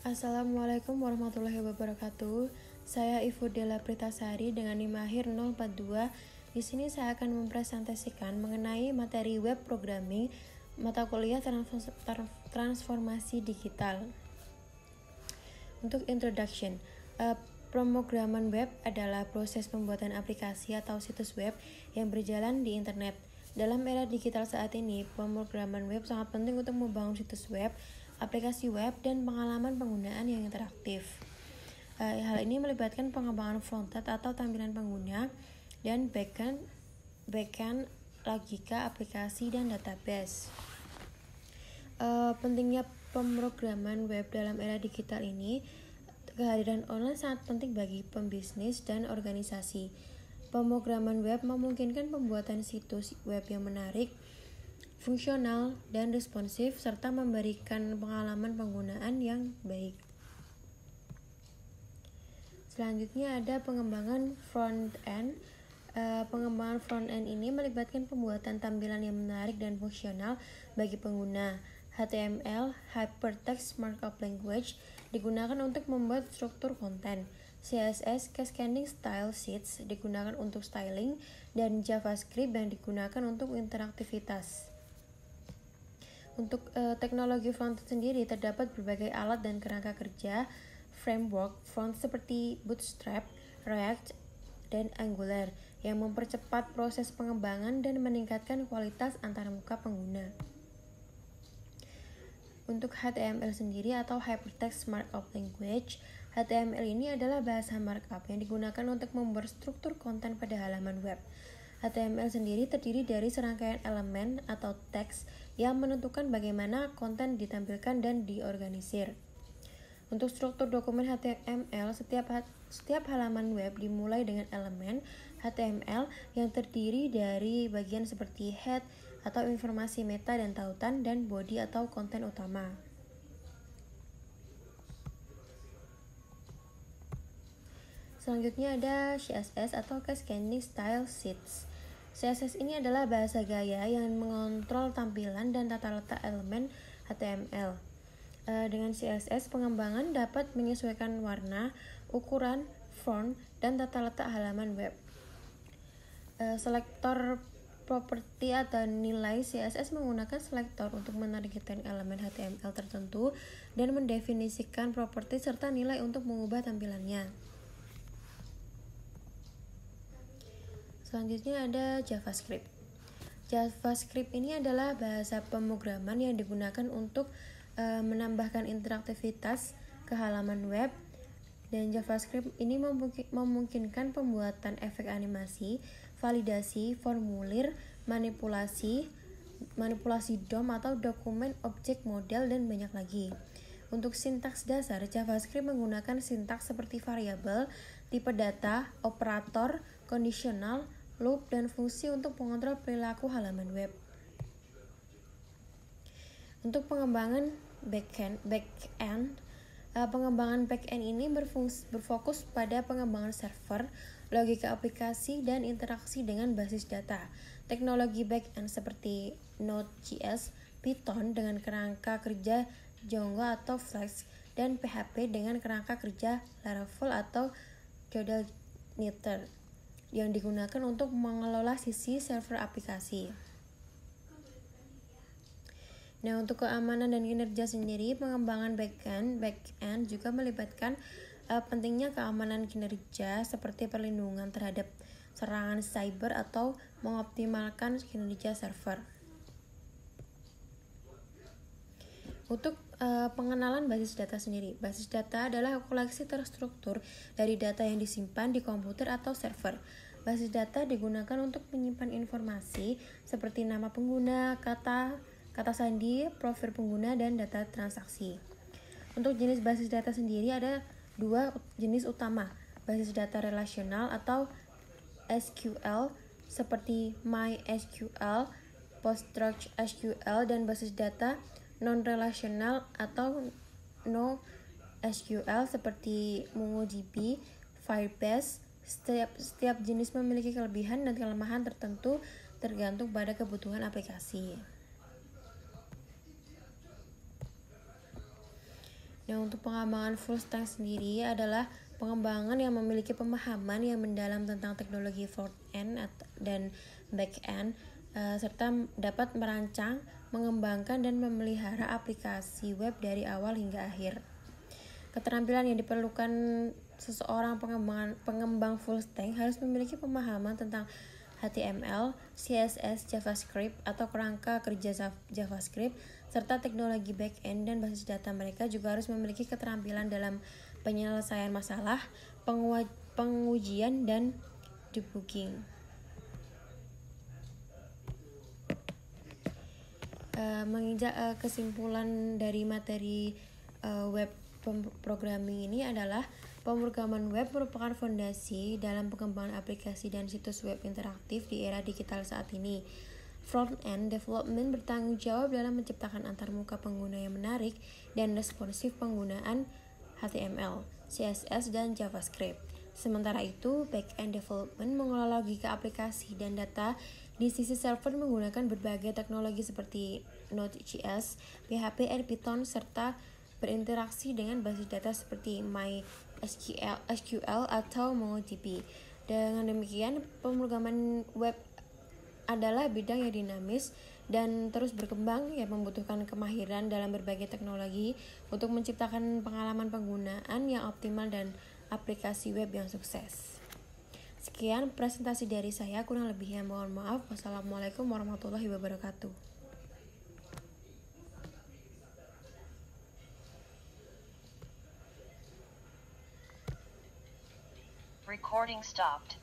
Assalamualaikum warahmatullahi wabarakatuh. Saya Ifu Della Pritasari dengan NIM akhir 042. Di sini saya akan mempresentasikan mengenai materi web programming mata kuliah transformasi digital. Untuk introduction, pemrograman web adalah proses pembuatan aplikasi atau situs web yang berjalan di internet. Dalam era digital saat ini, pemrograman web sangat penting untuk membangun situs web, aplikasi web, dan pengalaman penggunaan yang interaktif. Hal ini melibatkan pengembangan frontend atau tampilan pengguna dan backend logika aplikasi dan database. Pentingnya pemrograman web dalam era digital ini, kehadiran online sangat penting bagi pembisnis dan organisasi. Pemrograman web memungkinkan pembuatan situs web yang menarik, fungsional, dan responsif, serta memberikan pengalaman penggunaan yang baik. Selanjutnya ada pengembangan front-end. Pengembangan front-end ini melibatkan pembuatan tampilan yang menarik dan fungsional bagi pengguna. HTML, Hypertext Markup Language, digunakan untuk membuat struktur konten. CSS, Cascading Style Sheets, digunakan untuk styling, dan JavaScript yang digunakan untuk interaktivitas. Untuk teknologi front sendiri, terdapat berbagai alat dan kerangka kerja framework front seperti Bootstrap, React, dan Angular yang mempercepat proses pengembangan dan meningkatkan kualitas antarmuka pengguna. Untuk HTML sendiri atau Hypertext Markup Language, HTML ini adalah bahasa markup yang digunakan untuk membuat struktur konten pada halaman web. HTML sendiri terdiri dari serangkaian elemen atau teks yang menentukan bagaimana konten ditampilkan dan diorganisir. Untuk struktur dokumen HTML, setiap halaman web dimulai dengan elemen HTML yang terdiri dari bagian seperti head atau informasi meta dan tautan, dan body atau konten utama. Selanjutnya ada CSS atau Cascading Style Sheets. CSS ini adalah bahasa gaya yang mengontrol tampilan dan tata letak elemen HTML. Dengan CSS, pengembangan dapat menyesuaikan warna, ukuran, font, dan tata letak halaman web. Selektor properti atau nilai CSS menggunakan selektor untuk menargetkan elemen HTML tertentu dan mendefinisikan properti serta nilai untuk mengubah tampilannya. Selanjutnya ada JavaScript. JavaScript ini adalah bahasa pemrograman yang digunakan untuk menambahkan interaktivitas ke halaman web, dan JavaScript ini memungkinkan pembuatan efek animasi, validasi, formulir, manipulasi DOM atau dokumen objek model, dan banyak lagi. Untuk sintaks dasar, JavaScript menggunakan sintaks seperti variabel, tipe data, operator, kondisional, loop, dan fungsi untuk mengontrol perilaku halaman web. Untuk pengembangan backend, pengembangan backend ini berfokus pada pengembangan server, logika aplikasi, dan interaksi dengan basis data. Teknologi backend seperti Node.js, Python dengan kerangka kerja Django atau Flask, dan PHP dengan kerangka kerja Laravel atau Godel Knitted yang digunakan untuk mengelola sisi server aplikasi. Nah, untuk keamanan dan kinerja sendiri, pengembangan backend juga melibatkan pentingnya keamanan kinerja seperti perlindungan terhadap serangan cyber atau mengoptimalkan kinerja server. Untuk pengenalan basis data sendiri, basis data adalah koleksi terstruktur dari data yang disimpan di komputer atau server. Basis data digunakan untuk menyimpan informasi seperti nama pengguna, kata sandi, profil pengguna, dan data transaksi. Untuk jenis basis data sendiri ada dua jenis utama, basis data relasional atau SQL seperti MySQL, PostgreSQL, dan basis data non-relasional atau NoSQL seperti MongoDB, Firebase. Setiap jenis memiliki kelebihan dan kelemahan tertentu tergantung pada kebutuhan aplikasi. Nah, untuk pengembangan full stack sendiri adalah pengembangan yang memiliki pemahaman yang mendalam tentang teknologi front end dan back end, serta dapat merancang, mengembangkan, dan memelihara aplikasi web dari awal hingga akhir. Keterampilan yang diperlukan seseorang pengembang full stack harus memiliki pemahaman tentang HTML, CSS, JavaScript atau kerangka kerja JavaScript, serta teknologi back-end dan basis data. Mereka juga harus memiliki keterampilan dalam penyelesaian masalah, pengujian, dan debugging. Menginjak kesimpulan dari materi web programming ini adalah pemrograman web merupakan fondasi dalam pengembangan aplikasi dan situs web interaktif di era digital saat ini. Front-end development bertanggung jawab dalam menciptakan antarmuka pengguna yang menarik dan responsif penggunaan HTML, CSS, dan JavaScript. Sementara itu, back-end development mengelola logika aplikasi dan data di sisi server menggunakan berbagai teknologi seperti Node.js, PHP, dan Python, serta berinteraksi dengan basis data seperti MySQL atau MongoDB. Dengan demikian, pemrograman web adalah bidang yang dinamis dan terus berkembang yang membutuhkan kemahiran dalam berbagai teknologi untuk menciptakan pengalaman penggunaan yang optimal dan aplikasi web yang sukses. Sekian presentasi dari saya, kurang lebihnya mohon maaf. Wassalamualaikum warahmatullahi wabarakatuh. Recording stopped.